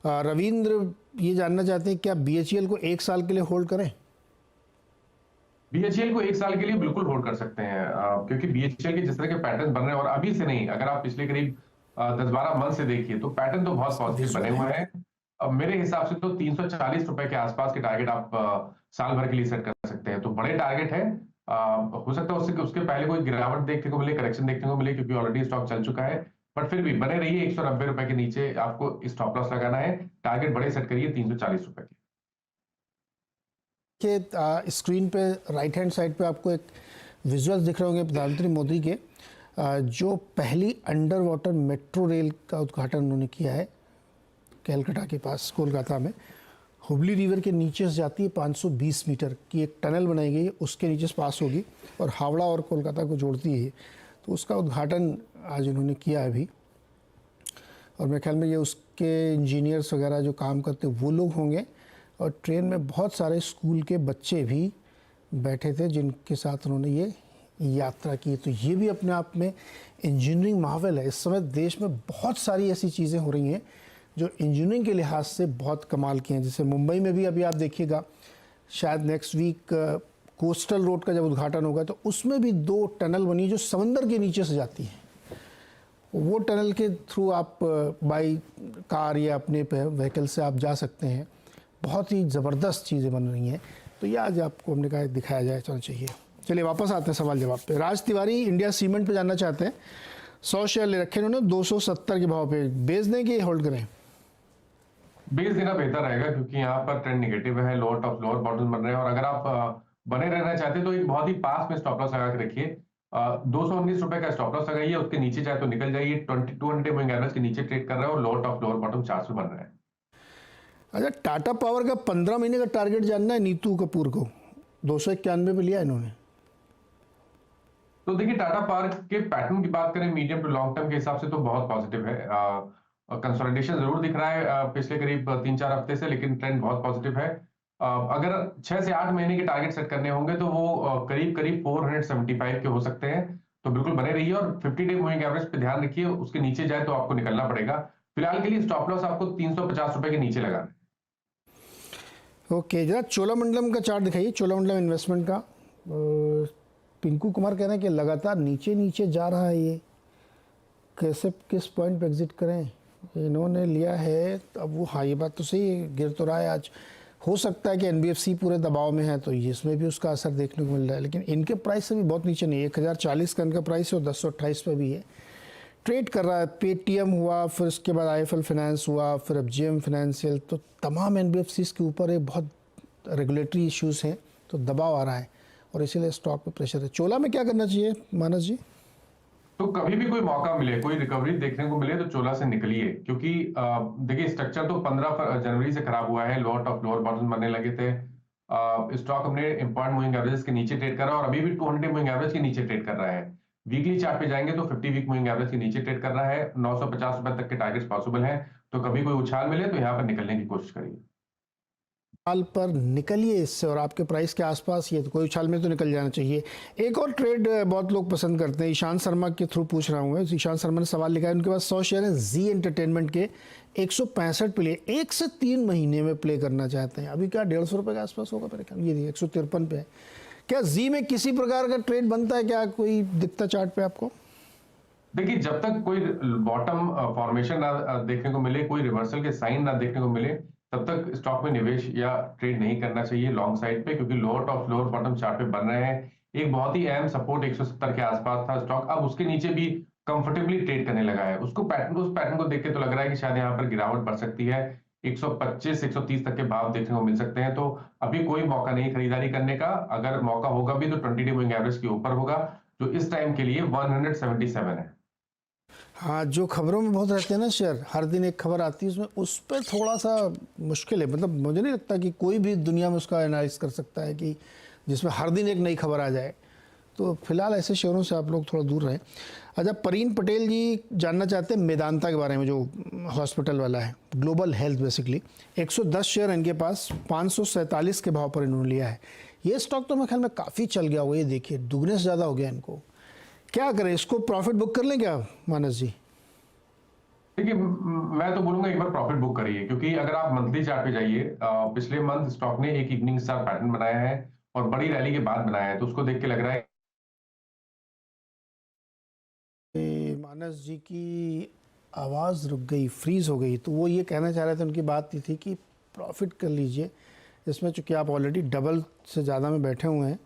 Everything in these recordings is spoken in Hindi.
रविंद्र ये जानना चाहते हैं क्या बीएचईएल को 1 साल के लिए होल्ड करें? बीएचईएल को 1 साल के लिए बिल्कुल होल्ड कर सकते हैं, क्योंकि बीएचईएल के जिस तरह के पैटर्न बन रहे हैं, और अभी से नहीं, अगर आप पिछले करीब 10-12 मंथ से देखिए तो पैटर्न तो बहुत पॉजिटिव बने हुए हैं। अब मेरे हिसाब से तो 340 रुपए के आसपास के टारगेट आप साल भर के लिए सेट कर सकते हैं, तो बड़े टारगेट है। हो सकता है उससे उसके पहले कोई गिरावट देखने को मिले, करेक्शन देखने को मिले, क्योंकि ऑलरेडी स्टॉक चल चुका है। बट फिर भी बने रहिए, 190 रुपए के नीचे आपको स्टॉप लॉस लगाना है, टारगेट बड़े सेट करिए 340 रुपए के। कि स्क्रीन पे राइट हैंड साइड पे आपको एक विजुअल्स दिख रहे होंगे प्रधानमंत्री मोदी के, जो पहली अंडर वाटर मेट्रो रेल का उद्घाटन उन्होंने किया है कैलकाटा के पास कोलकाता में। हुबली रिवर के नीचे से जाती है, 520 मीटर की एक टनल बनाई गई है, उसके नीचे से पास होगी और हावड़ा और कोलकाता को जोड़ती है। तो उसका उद्घाटन आज उन्होंने किया अभी, और मेरे ख्याल में ये उसके इंजीनियर्स वगैरह जो काम करते वो लोग होंगे। और ट्रेन में बहुत सारे स्कूल के बच्चे भी बैठे थे जिनके साथ उन्होंने ये यात्रा की। तो ये भी अपने आप में इंजीनियरिंग मार्वल है। इस समय देश में बहुत सारी ऐसी चीज़ें हो रही हैं जो इंजीनियरिंग के लिहाज से बहुत कमाल की हैं। जैसे मुंबई में भी अभी आप देखिएगा, शायद नेक्स्ट वीक कोस्टल रोड का जब उद्घाटन होगा तो उसमें भी 2 टनल बनी जो समंदर के नीचे से जाती हैं। वो टनल के थ्रू आप बाई कार या अपने व्हीकल से आप जा सकते हैं। बहुत ही ज़बरदस्त चीज़ें बन रही हैं। तो ये आज आपको हमने कहा दिखाया जाए चलना चाहिए। चलिए वापस आते हैं सवाल जवाब पे। राज तिवारी इंडिया सीमेंट पे जानना चाहते हैं, 100 शेयर ले रखे उन्होंने 270 के भाव पे, बेच दें कि होल्ड करें? बेच देना बेहतर रहेगा, क्योंकि यहाँ पर ट्रेंड निगेटिव है, लोअर टॉप लोअर बॉटम बन रहे हैं, और अगर आप बने रहना चाहते हैं तो एक बहुत ही पास में स्टॉप लॉस लगा के रखिए। 219 रुपए का स्टॉप लॉस लगाइए, उसके नीचे चाहे तो निकल जाइए। 200 मूविंग एवरेज के नीचे ट्रेड कर रहा है और लोअर टॉप लोअर बॉटम 400 बन रहा है। अच्छा, टाटा पावर का 15 महीने का टारगेट जानना है नीतू कपूर को, 291 पे लिया इन्होंने। तो देखिए, टाटा पावर के पैटर्न की बात करें मीडियम टू लॉन्ग टर्म के हिसाब से तो बहुत पॉजिटिव है। कंसोलिडेशन जरूर दिख रहा है पिछले करीब 3-4 हफ्ते से, लेकिन ट्रेंड बहुत पॉजिटिव है। अगर 6 से 8 महीने के टारगेट सेट करने होंगे तो वो करीब करीब 475 के हो सकते हैं। तो बिल्कुल बने रहिए, और 50 डे मूविंग एवरेज पे ध्यान रखिए, उसके नीचे जाए तो आपको निकलना पड़ेगा। फिलहाल के लिए स्टॉप लॉस आपको 350 रुपए के नीचे लगाना है। ओके, जरा चोलामंडलम का चार्ट दिखाइए, चोलामंडलम इन्वेस्टमेंट का। पिंकू कुमार कह रहे हैं कि लगातार नीचे नीचे जा रहा है, ये कैसे किस पॉइंट पे एग्जिट करें? इन्होंने लिया है अब वो, हाँ ये बात तो सही है, गिर तो रहा है आज। हो सकता है कि एनबीएफसी पूरे दबाव में है तो इसमें भी उसका असर देखने को मिल रहा है, लेकिन इनके प्राइस से भी बहुत नीचे नहीं है। 1040 का इनका प्राइस है और 1028 पे भी है, ट्रेड कर रहा है। पेटीएम हुआ, फिर उसके बाद आईएफएल फाइनेंस हुआ, फिर अब जेएम फाइनेंशियल, तो तमाम एनबीएफसीज के ऊपर एक बहुत रेगुलेटरी इश्यूज हैं, तो दबाव आ रहा है और इसीलिए स्टॉक पे प्रेशर है। चोला में क्या करना चाहिए मानस जी? तो कभी भी कोई मौका मिले, कोई रिकवरी देखने को मिले तो चोला से निकलिए, क्योंकि देखिए स्ट्रक्चर तो 15 जनवरी से खराब हुआ है, लोअर टॉप लोअर बॉटम बनने लगे थे। स्टॉक हमने इंपॉर्टेंट मूविंग एवरेज के नीचे ट्रेड कर रहा है और अभी भी 200 मूविंग एवरेज के नीचे ट्रेड कर रहा है। वीकली चार्ट पे जाएंगे तो 50 वीक मूविंग एवरेज के नीचे ट्रेड कर रहा है। 950 रुपए तक के टारगेट्स पॉसिबल है। तो कभी कोई उछाल मिले तो यहाँ पर निकलने की कोशिश करिए। उछाल पर निकलिए इससे, और आपके प्राइस के आसपास ये तो कोई उछाल में तो निकल जाना चाहिए। एक और ट्रेड बहुत लोग पसंद करते हैं, ईशान शर्मा के थ्रू पूछ रहा हूँ मैं। ईशान शर्मा ने सवाल लिखा है, उनके पास 100 शेयर है जी एंटरटेनमेंट के, 165 पे लिए, 1 से 3 महीने में प्ले करना चाहते हैं। अभी क्या 150 रुपये के आसपास होगा मेरे ख्याल, ये 153 पे है। क्या जी में किसी प्रकार का ट्रेड बनता है क्या, कोई दिखता चार्ट पे आपको? देखिए, जब तक कोई बॉटम फॉर्मेशन ना देखने को मिले, कोई रिवर्सल के साइन ना देखने को मिले, तब तक स्टॉक में निवेश या ट्रेड नहीं करना चाहिए लॉन्ग साइड पे, क्योंकि lower top lower bottom chart पे बन रहे हैं। एक बहुत ही अहम सपोर्ट 170 के आसपास था स्टॉक, अब उसके नीचे भी कंफर्टेबली ट्रेड करने लगा है। उस पैटर्न को देख के तो लग रहा है कि शायद यहाँ पर गिरावट बढ़ सकती है। 125 130 तक के भाव देखने को मिल सकते हैं। तो अभी कोई मौका नहीं खरीदारी करने का। अगर मौका होगा भी तो 20 डे मूविंग एवरेज के ऊपर होगा, जो इस टाइम के लिए 177 है। हाँ, जो खबरों में बहुत रहते हैं ना शेयर, हर दिन एक खबर आती है, उसमें उस पर थोड़ा सा मुश्किल है। मतलब मुझे नहीं लगता कि कोई भी दुनिया में उसका एनालिसिस कर सकता है कि जिसमें हर दिन एक नई खबर आ जाए। तो फिलहाल ऐसे शेयरों से आप लोग थोड़ा दूर रहें। अच्छा, परवीन पटेल जी जानना चाहते हैं मेदांता के बारे में, जो हॉस्पिटल वाला है, ग्लोबल हेल्थ बेसिकली। 110 शेयर इनके पास, 547 के भाव पर इन्होंने लिया है। ये स्टॉक तो मेरे ख्याल में काफ़ी चल गया हुआ, ये देखिए दुगने से ज़्यादा हो गया इनको। क्या करें, इसको प्रॉफिट बुक कर लें क्या मानस जी? देखिए मैं तो बोलूंगा एक बार प्रॉफिट बुक करिए, क्योंकि अगर आप मंथली चार्ट पे जाइए, पिछले मंथ स्टॉक ने एक इवनिंग स्टार पैटर्न बनाया है और बड़ी रैली के बाद बनाया है, तो उसको देख के लग रहा है। मानस जी की आवाज़ रुक गई, फ्रीज हो गई, तो वो ये कहना चाह रहे थे, उनकी बात ये थी कि प्रॉफिट कर लीजिए इसमें, चूँकि आप ऑलरेडी डबल से ज़्यादा में बैठे हुए हैं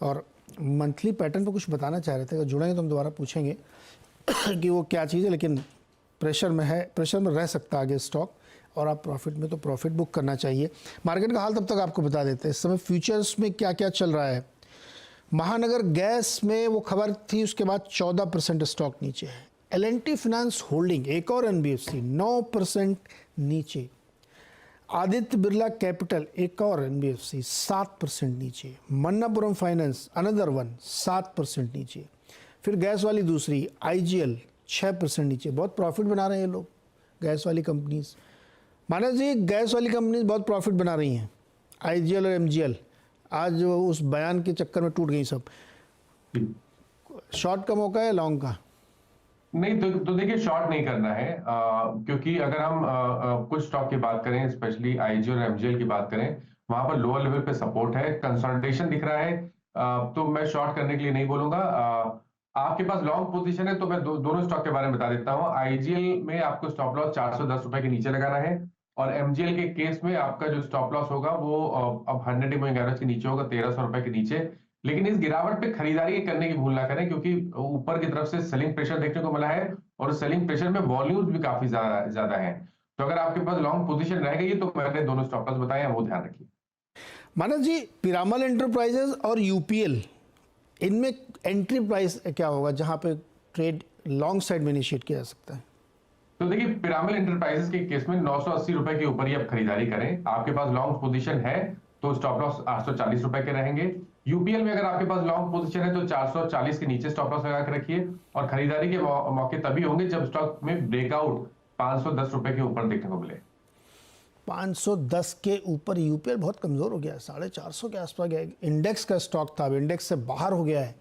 और मंथली पैटर्न पे कुछ बताना चाह रहे थे। अगर जुड़ेंगे तो हम दोबारा पूछेंगे कि वो क्या चीज़ है, लेकिन प्रेशर में है, प्रेशर में रह सकता है आगे स्टॉक, और आप प्रॉफिट में तो प्रॉफिट बुक करना चाहिए। मार्केट का हाल तब तक आपको बता देते हैं इस समय फ्यूचर्स में क्या क्या चल रहा है। महानगर गैस में वो खबर थी, उसके बाद 14% स्टॉक नीचे है। एल&टी फाइनेंस होल्डिंग, एक और एनबीएफसी 9% नीचे। आदित्य बिरला कैपिटल, एक और एनबीएफसी 7% नीचे। मन्नापुरम फाइनेंस अनदर वन 7% नीचे। फिर गैस वाली दूसरी आईजीएल 6% नीचे। बहुत प्रॉफिट बना रहे हैं ये लोग, गैस वाली कंपनीज। मानस जी, गैस वाली कंपनीज बहुत प्रॉफिट बना रही हैं। आईजीएल और एमजीएल आज उस बयान के चक्कर में टूट गई सब। शॉर्ट का मौका है, लॉन्ग का? नहीं तो देखिए शॉर्ट नहीं करना है, क्योंकि अगर हम कुछ स्टॉक की बात करें, स्पेशली आईजी और एमजीएल की बात करें, वहां पर लोअर लेवल पे सपोर्ट है, कंसोलिडेशन दिख रहा है, तो मैं शॉर्ट करने के लिए नहीं बोलूंगा। आपके पास लॉन्ग पोजीशन है तो मैं दोनों स्टॉक के बारे में बता देता हूँ। आईजीएल में आपको स्टॉप लॉस 410 रुपए के नीचे लगाना है, और एमजीएल के केस में आपका जो स्टॉप लॉस होगा वो अब 100 मूविंग एवरेज के नीचे होगा, 1300 रुपए के नीचे। लेकिन इस गिरावट पे खरीदारी करने की भूल ना करें, क्योंकि ऊपर की तरफ से सेलिंग प्रेशर देखने को मिला है, और सेलिंग प्रेशर में वॉल्यूम्स भी काफी ज्यादा है। तो अगर आपके पास लॉन्ग पोजीशन रह गई तो मैंने दोनों स्टॉक लॉस बताए हैं, वो ध्यान रखिए। मानस जी, पिरामल एंटरप्राइजेज और यूपीएल, इनमें एंट्री प्राइस क्या होगा जहां पे ट्रेड लॉन्ग साइड में इनिशिएट किया जा सकता है? तो देखिए पिरामिल एंटरप्राइजेस के केस में 980 रुपए के ऊपर ही आप खरीदारी करें। आपके पास लॉन्ग पोजीशन है तो स्टॉप लॉस 840 रुपए के रहेंगे। यूपीएल में अगर आपके पास लॉन्ग पोजीशन है तो 440 के नीचे स्टॉप लॉस लगा के रखिए, और खरीदारी के मौके तभी होंगे जब स्टॉक में ब्रेकआउट 510 रुपए के ऊपर देखने को मिले। 510 के ऊपर यूपीएल बहुत कमज़ोर हो गया है, 450 के आसपास गया। इंडेक्स का स्टॉक था, अब इंडेक्स से बाहर हो गया है,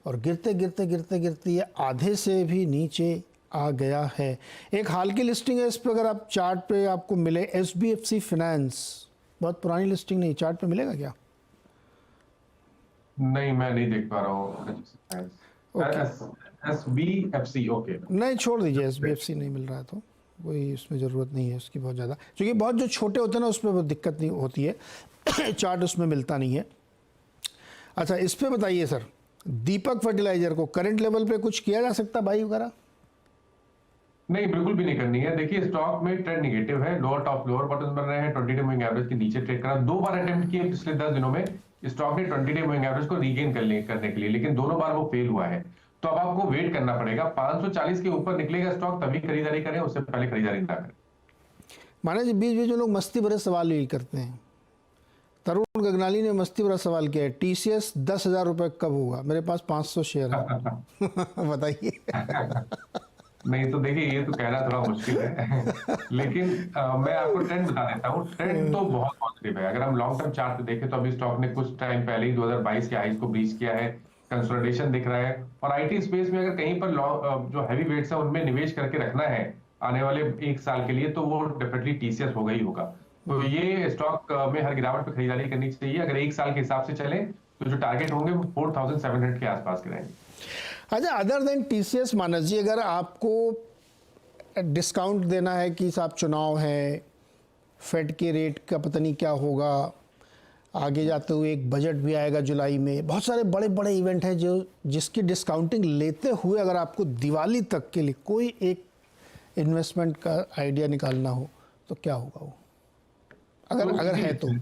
और गिरते गिरते गिरते गिरते ये आधे से भी नीचे आ गया है। एक हाल की लिस्टिंग है इस पर, अगर आप चार्ट पे आपको मिले, एसबीएफसी फाइनेंस, बहुत पुरानी लिस्टिंग नहीं, चार्ट पे मिलेगा क्या? नहीं मैं नहीं देख पा रहा हूँ। एसबीएफसी, ओके नहीं, छोड़ दीजिए, एसबीएफसी नहीं मिल रहा है तो कोई उसमें ज़रूरत नहीं है उसकी बहुत ज़्यादा, क्योंकि बहुत जो छोटे होते हैं ना उसमें बहुत दिक्कत नहीं होती है चार्ट उसमें मिलता नहीं है। अच्छा, इस पे बताइए सर, दीपक फर्टिलाइजर को करंट लेवल पे कुछ किया जा सकता बाई वगैरह? नहीं, बिल्कुल भी नहीं करनी है। देखिए स्टॉक में ट्रेंड निगेटिव है, लोअर टॉप लोअर बॉटम बन रहे हैं, 20 डे मूविंग एवरेज के नीचे ट्रेड करा। 2 बार अटेम्प्ट किए पिछले 10 दिनों में स्टॉक ने 20 डे मूविंग एवरेज को रीगेन करने के लिए, लेकिन दोनों बार वो फेल हुआ है। तो अब आपको वेट करना पड़ेगा, 540 के ऊपर निकलेगा स्टॉक तभी खरीदारी करें, उससे पहले खरीदारी ना करें। माना जी, बीच बीच में लोग मस्ती भरे सवाल यही करते हैं। तरुण गगनाली ने मस्ती भरा सवाल किया है, टीसीएस 10,000 रुपये कब होगा? मेरे पास 500 शेयर है बताइए नहीं तो देखिए ये तो कहना थोड़ा मुश्किल है लेकिन मैं आपको ट्रेंड बता देता हूँ। ट्रेंड तो बहुत पॉजिटिव है। अगर हम लॉन्ग टर्म चार्ट पे देखें तो अभी स्टॉक ने कुछ टाइम पहले ही 2022 के हाईज को ब्रीच किया है, कंसोलिडेशन दिख रहा है, और आईटी स्पेस में अगर कहीं पर जो हैवी वेट्स है उनमें निवेश करके रखना है आने वाले 1 साल के लिए, तो वो डेफिनेटली टीसीएस होगा ही होगा। तो ये स्टॉक में हर गिरावट पे खरीदारी करनी चाहिए। अगर 1 साल के हिसाब से चले तो जो टारगेट होंगे वो 4700 के आसपास के रहेंगे। अच्छा, अदर देन टीसीएस मानस जी, अगर आपको डिस्काउंट देना है कि साहब चुनाव है, फेड के रेट का पता नहीं क्या होगा, आगे जाते हुए एक बजट भी आएगा जुलाई में, बहुत सारे बड़े बड़े इवेंट हैं जो जिसकी डिस्काउंटिंग लेते हुए अगर आपको दिवाली तक के लिए कोई एक इन्वेस्टमेंट का आइडिया निकालना हो तो क्या होगा वो, अगर है तो?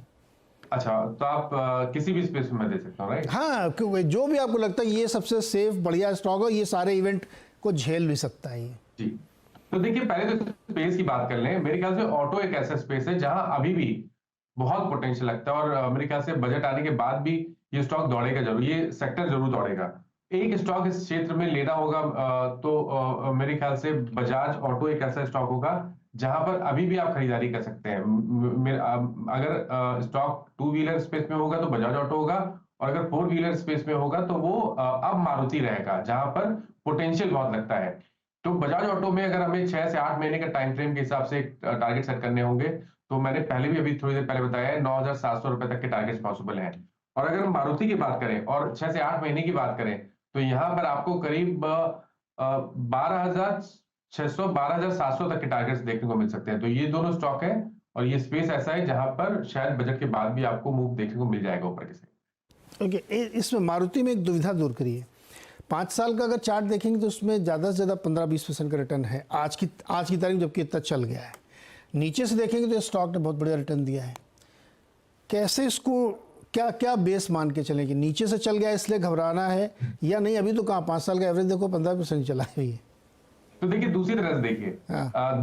अच्छा, तो आप किसी भी स्पेस में दे सकते हो, राइट? हाँ, क्योंकि जो भी आपको लगता है ये सबसे सेफ बढ़िया स्टॉक है, ये सारे इवेंट को झेल भी सकता है ये। जी, तो देखिए पहले तो स्पेस की बात कर लें। मेरे ख्याल से ऑटो एक ऐसा स्पेस है जहां अभी भी बहुत पोटेंशियल लगता है, और मेरे ख्याल से बजट आने के बाद भी ये स्टॉक दौड़ेगा जरूर, ये सेक्टर जरूर दौड़ेगा। एक स्टॉक इस क्षेत्र में लेना होगा, तो मेरे ख्याल से बजाज ऑटो एक ऐसा स्टॉक होगा जहां पर अभी भी आप खरीदारी कर सकते हैं। अगर स्टॉक 2 व्हीलर स्पेस में होगा तो बजाज ऑटो होगा, और अगर 4 व्हीलर स्पेस में होगा तो वो अब मारुति रहेगा, जहां पर पोटेंशियल बहुत लगता है। तो बजाज ऑटो में अगर हमें 6 से 8 महीने का टाइम फ्रेम के हिसाब से टारगेट सेट करने होंगे, तो मैंने पहले भी अभी थोड़ी देर पहले बताया है 9,700 रुपए तक के टारगेट्स पॉसिबल हैं। और अगर हम मारुति की बात करें और 6 से 8 महीने की बात करें, तो यहाँ पर आपको करीब 12,600 12,700 तक के टारगेट्स देखने को मिल सकते हैं। तो ये दोनों स्टॉक है और ये स्पेस ऐसा है जहां पर शायद बजट के बाद भी आपको मूव देखने को मिल जाएगा ऊपर की साइड। ओके, इसमें मारुति में एक दुविधा दूर करिए। 5 साल का अगर चार्ट देखेंगे तो उसमें ज़्यादा से ज़्यादा 15-20% का रिटर्न है आज की तारीख, जबकि इतना चल गया है। नीचे से देखेंगे तो स्टॉक ने बहुत बढ़िया रिटर्न दिया है। कैसे इसको क्या बेस मान के चलें कि नीचे से चल गया इसलिए घबराना है या नहीं? अभी तो कहाँ 5 साल का एवरेज देखो 15% चला है ये। तो देखिए दूसरी तरह से देखिए,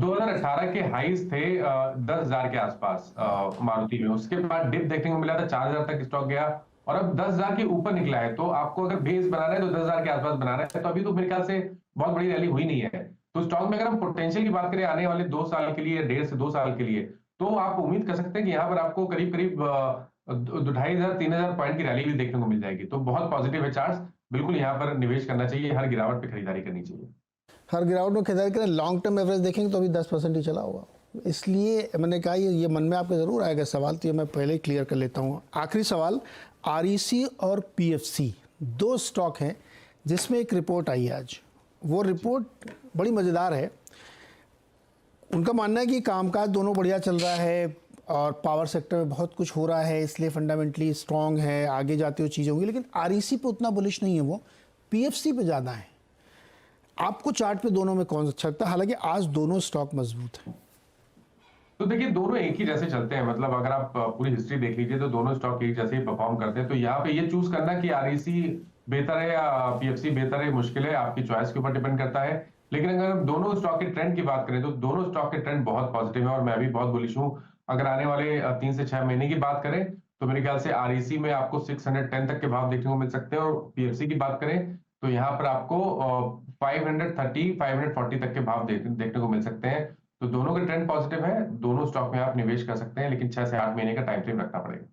2018 के हाईज थे 10,000 के आसपास मारुति में। उसके बाद डिप देखने को मिला था, 4,000 तक स्टॉक गया और अब 10,000 के ऊपर निकला है। तो आपको अगर बेस बनाना है तो 10,000 के आसपास बनाना है। तो अभी तो मेरे ख्याल से बहुत बड़ी रैली हुई नहीं है। तो स्टॉक में अगर हम पोटेंशियल की बात करें आने वाले 2 साल के लिए, 1.5 से 2 साल के लिए, तो आप उम्मीद कर सकते हैं कि यहाँ पर आपको करीब 2,500-3,000 पॉइंट की रैली भी देखने को मिल जाएगी। तो बहुत पॉजिटिव है चार्ट्स, बिल्कुल यहाँ पर निवेश करना चाहिए, हर गिरावट पे खरीदारी करनी चाहिए। हर गिरावट में खरीदारी करें। लॉन्ग टर्म एवरेज देखेंगे तो अभी 10% ही चला होगा। इसलिए मैंने कहा ये मन में आपके ज़रूर आएगा सवाल, तो ये मैं पहले ही क्लियर कर लेता हूँ। आखिरी सवाल, REC और PFC 2 स्टॉक हैं जिसमें एक रिपोर्ट आई है आज। वो रिपोर्ट बड़ी मज़ेदार है। उनका मानना है कि कामकाज दोनों बढ़िया चल रहा है और पावर सेक्टर में बहुत कुछ हो रहा है, इसलिए फंडामेंटली स्ट्रॉन्ग है, आगे जाते हुए चीज़ें होंगी। लेकिन REC पे उतना बुलिश नहीं है, वो PFC पे ज़्यादा है। आपको चार्ट पे दोनों में कौन सा अच्छा लगता है? हालांकि आज दोनों स्टॉक मजबूत हैं। तो देखिए दोनों एक ही जैसे चलते हैं, मतलब अगर आप पूरी हिस्ट्री देख लीजिए तो दोनों स्टॉक एक जैसे ही परफॉर्म करते हैं। तो यहाँ पे ये चूज करना कि REC बेहतर है या PFC बेहतर है, मुश्किल है, आपकी चॉइस के ऊपर डिपेंड करता है। लेकिन अगर हम दोनों स्टॉक के ट्रेंड की बात करें तो दोनों स्टॉक के ट्रेंड बहुत पॉजिटिव है और मैं भी बहुत बुलिश हूँ। अगर आने वाले 3 से 6 महीने की बात करें तो मेरे ख्याल से REC में आपको 610 तक के भाव देखने को मिल सकते हैं और PFC की बात करें तो यहाँ पर आपको 530 540 तक के भाव देखने को मिल सकते हैं। तो दोनों के ट्रेंड पॉजिटिव है, दोनों स्टॉक में आप निवेश कर सकते हैं, लेकिन 6 से 8 महीने का टाइम फ्रेम रखना पड़ेगा।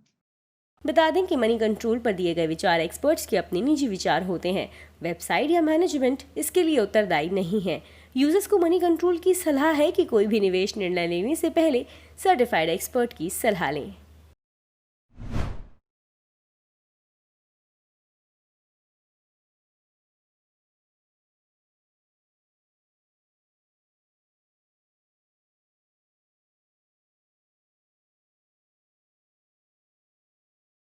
बता दें कि मनी कंट्रोल पर दिए गए विचार एक्सपर्ट्स के अपने निजी विचार होते हैं। वेबसाइट या मैनेजमेंट इसके लिए उत्तरदायी नहीं है। यूजर्स को मनी कंट्रोल की सलाह है कि कोई भी निवेश निर्णय लेने से पहले सर्टिफाइड एक्सपर्ट की सलाह लें।